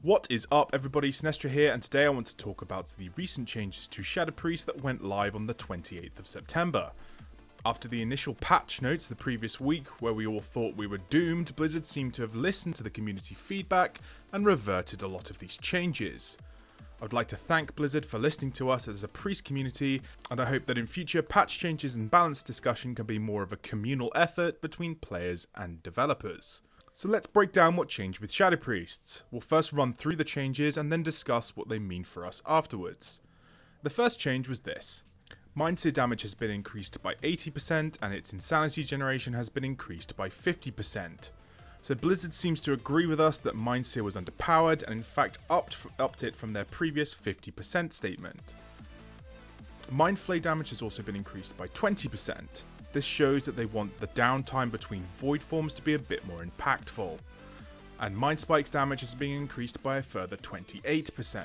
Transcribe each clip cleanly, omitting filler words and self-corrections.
What is up everybody, Sinestra here, and today I want to talk about the recent changes to Shadow Priest that went live on the 28th of September. After the initial patch notes the previous week where we all thought we were doomed, Blizzard seemed to have listened to the community feedback and reverted a lot of these changes. I would like to thank Blizzard for listening to us as a priest community, and I hope that in future patch changes and balanced discussion can be more of a communal effort between players and developers. So let's break down what changed with Shadow Priests. We'll first run through the changes and then discuss what they mean for us afterwards. The first change was this. Mindseer damage has been increased by 80% and its insanity generation has been increased by 50%. So Blizzard seems to agree with us that Mindseer was underpowered and in fact upped it from their previous 50% statement. Mindflay damage has also been increased by 20%. This shows that they want the downtime between void forms to be a bit more impactful. And Mind Spike's damage has been increased by a further 28%.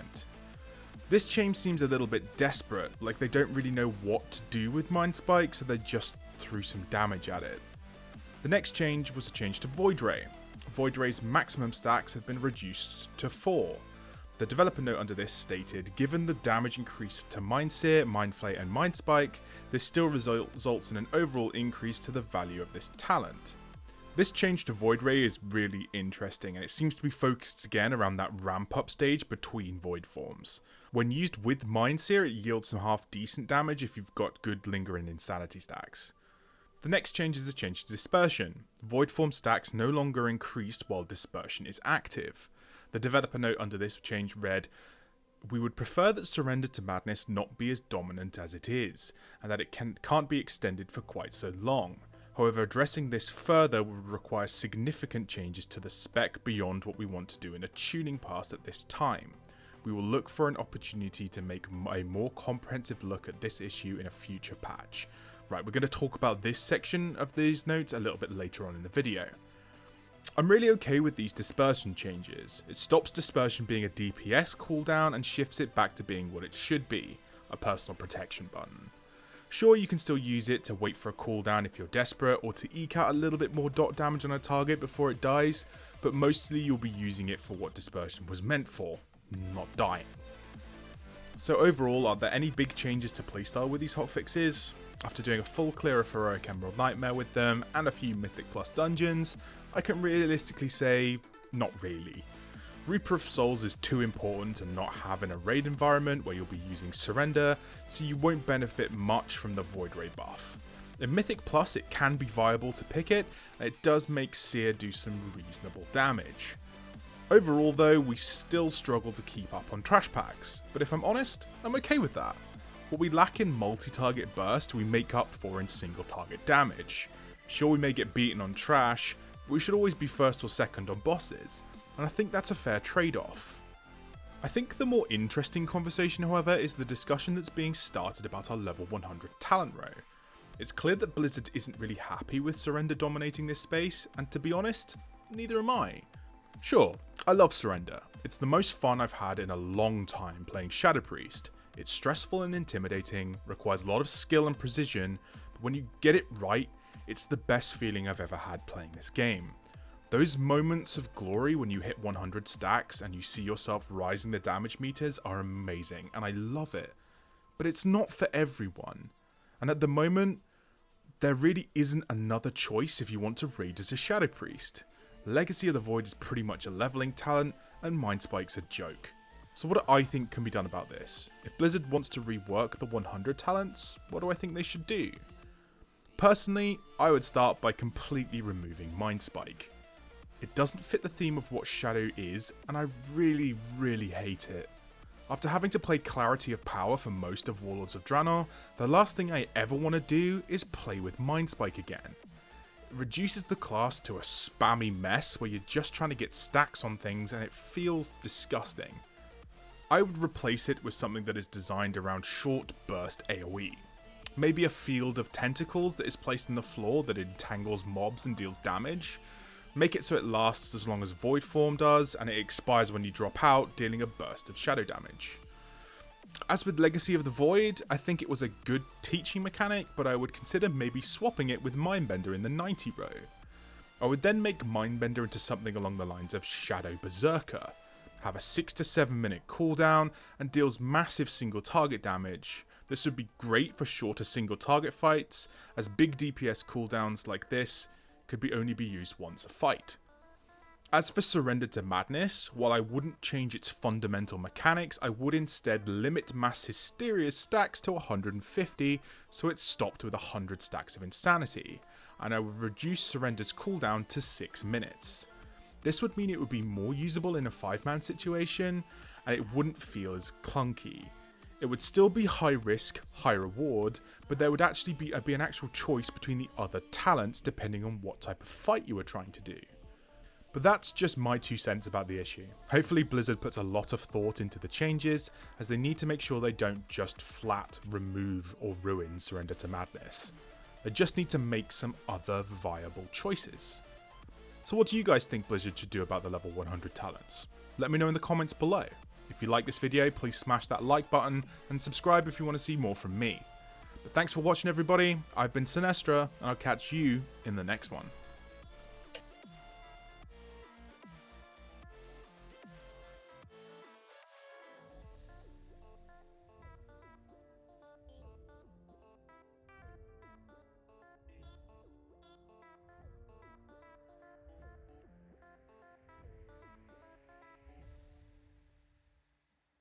This change seems a little bit desperate, like they don't really know what to do with Mind Spike, so they just threw some damage at it. The next change was a change to Void Ray. Void Ray's maximum stacks have been reduced to 4. The developer note under this stated, given the damage increase to Mindseer, Mindflay and Mind Spike, this still results in an overall increase to the value of this talent. This change to Void Ray is really interesting, and it seems to be focused again around that ramp up stage between void forms. When used with Mindseer, it yields some half decent damage if you've got good lingering insanity stacks. The next change is a change to Dispersion. Void form stacks no longer increased while Dispersion is active. The developer note under this change read, "We would prefer that Surrender to Madness not be as dominant as it is, and that it can't be extended for quite so long. However, addressing this further would require significant changes to the spec beyond what we want to do in a tuning pass at this time. We will look for an opportunity to make a more comprehensive look at this issue in a future patch." Right, we're going to talk about this section of these notes a little bit later on in the video. I'm really okay with these dispersion changes. It stops dispersion being a DPS cooldown and shifts it back to being what it should be, a personal protection button. Sure, you can still use it to wait for a cooldown if you're desperate, or to eke out a little bit more dot damage on a target before it dies, but mostly you'll be using it for what dispersion was meant for, not dying. So overall, are there any big changes to playstyle with these hotfixes? After doing a full clear of Heroic Emerald Nightmare with them, and a few Mythic Plus dungeons, I can realistically say, not really. Reaper of Souls is too important to not have in a raid environment where you'll be using Surrender, so you won't benefit much from the Void Ray buff. In Mythic Plus it can be viable to pick it, and it does make Seer do some reasonable damage. Overall though, we still struggle to keep up on trash packs, but if I'm honest, I'm okay with that. What we lack in multi-target burst, we make up for in single target damage. Sure, we may get beaten on trash, but we should always be first or second on bosses, and I think that's a fair trade-off. I think the more interesting conversation, however, is the discussion that's being started about our level 100 talent row. It's clear that Blizzard isn't really happy with Surrender dominating this space, and to be honest, neither am I. Sure, I love Surrender. It's the most fun I've had in a long time playing Shadow Priest. It's stressful and intimidating, requires a lot of skill and precision, but when you get it right, it's the best feeling I've ever had playing this game. Those moments of glory when you hit 100 stacks and you see yourself rising the damage meters are amazing, and I love it. But it's not for everyone. And at the moment, there really isn't another choice if you want to raid as a Shadow Priest. Legacy of the Void is pretty much a leveling talent, and Mind Spike's a joke. So what do I think can be done about this? If Blizzard wants to rework the 100 talents, what do I think they should do? Personally, I would start by completely removing Mind Spike. It doesn't fit the theme of what Shadow is, and I really hate it. After having to play Clarity of Power for most of Warlords of Draenor, the last thing I ever want to do is play with Mind Spike again. It reduces the class to a spammy mess where you're just trying to get stacks on things and it feels disgusting. I would replace it with something that is designed around short burst AoE. Maybe a field of tentacles that is placed on the floor that entangles mobs and deals damage. Make it so it lasts as long as Void Form does, and it expires when you drop out, dealing a burst of shadow damage. As with Legacy of the Void, I think it was a good teaching mechanic, but I would consider maybe swapping it with Mindbender in the 90 row. I would then make Mindbender into something along the lines of Shadow Berserker. have a 6 to 7 minute cooldown, and deals massive single target damage. This would be great for shorter single target fights, as big DPS cooldowns like this could only be used once a fight. As for Surrender to Madness, while I wouldn't change its fundamental mechanics, I would instead limit Mass Hysteria's stacks to 150, so it's stopped with 100 stacks of Insanity, and I would reduce Surrender's cooldown to 6 minutes. This would mean it would be more usable in a 5-man situation, and it wouldn't feel as clunky. It would still be high risk, high reward, but there would actually be an actual choice between the other talents depending on what type of fight you were trying to do. But that's just my 2 cents about the issue. Hopefully Blizzard puts a lot of thought into the changes, as they need to make sure they don't just flat remove or ruin Surrender to Madness. They just need to make some other viable choices. So what do you guys think Blizzard should do about the level 100 talents? Let me know in the comments below. If you like this video, please smash that like button and subscribe if you want to see more from me. But thanks for watching everybody, I've been Sinestra, and I'll catch you in the next one.